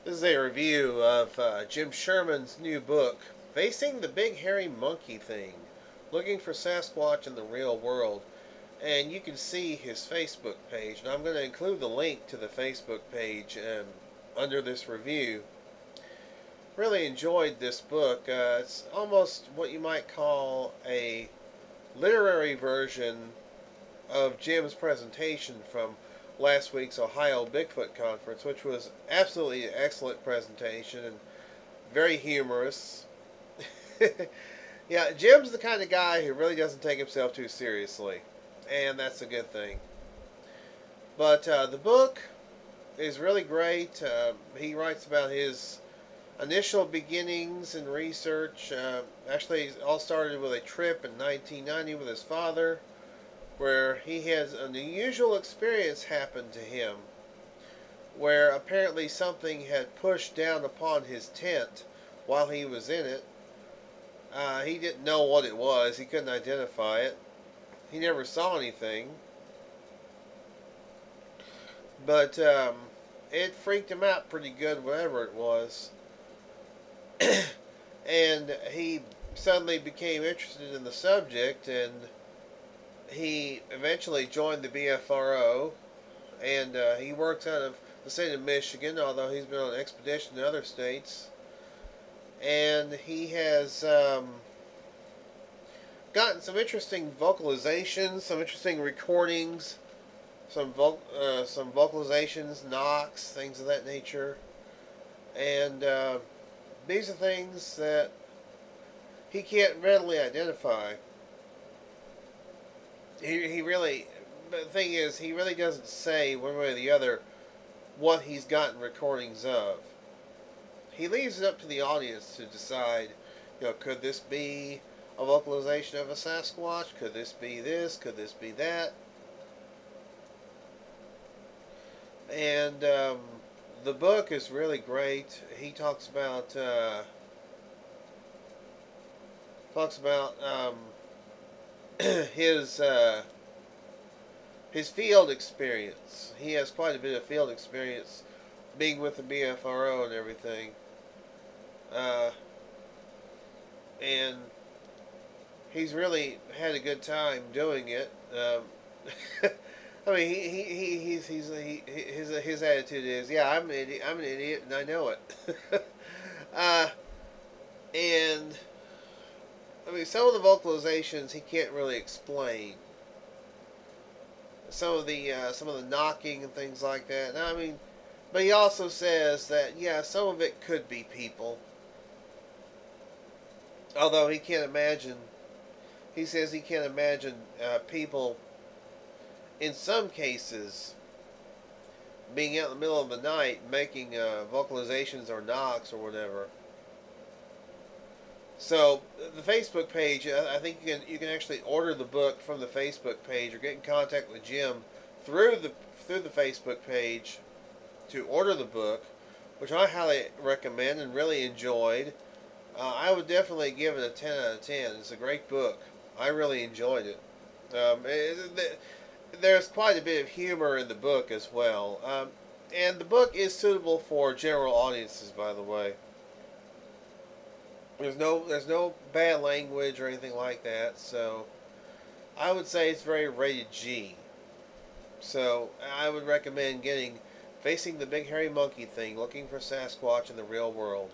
This is a review of Jim Sherman's new book, Facing the Big Hairy Monkey Thing, Looking for Sasquatch in the Real World. And you can see his Facebook page, and I'm going to include the link to the Facebook page under this review. Really enjoyed this book. It's almost what you might call a literary version of Jim's presentation from last week's Ohio Bigfoot Conference, which was absolutely an excellent presentation and very humorous. Yeah, Jim's the kind of guy who really doesn't take himself too seriously, and that's a good thing. But the book is really great. He writes about his initial beginnings in research. Actually, it all started with a trip in 1990 with his father, where he has an unusual experience happen to him, where apparently something had pushed down upon his tent while he was in it. He didn't know what it was. He couldn't identify it. He never saw anything. But it freaked him out pretty good, whatever it was. And he suddenly became interested in the subject, and he eventually joined the BFRO, and he works out of the state of Michigan, although he's been on expedition in other states. And he has gotten some interesting vocalizations, some interesting recordings, some vocalizations, knocks, things of that nature. And these are things that he can't readily identify. He really, but the thing is, he really doesn't say one way or the other what he's gotten recordings of. He leaves it up to the audience to decide, could this be a vocalization of a Sasquatch? Could this be this? Could this be that? And the book is really great. He talks about his field experience. He has quite a bit of field experience being with the BFRO and everything. And he's really had a good time doing it. I mean, his attitude is, yeah, I'm an idiot, and I know it. And I mean, some of the vocalizations he can't really explain. Some of the knocking and things like that. Now, I mean, but he also says that, yeah, some of it could be people. Although he can't imagine, he says he can't imagine people, in some cases, being out in the middle of the night making vocalizations or knocks or whatever. So the Facebook page, I think you can actually order the book from the Facebook page or get in contact with Jim through the Facebook page to order the book, which I highly recommend and really enjoyed. I would definitely give it a 10 out of 10. It's a great book. I really enjoyed it. There's quite a bit of humor in the book as well. And the book is suitable for general audiences, by the way. There's no bad language or anything like that, so I would say it's very rated G. So I would recommend getting Facing the Big Hairy Monkey Thing, Looking for Sasquatch in the Real World.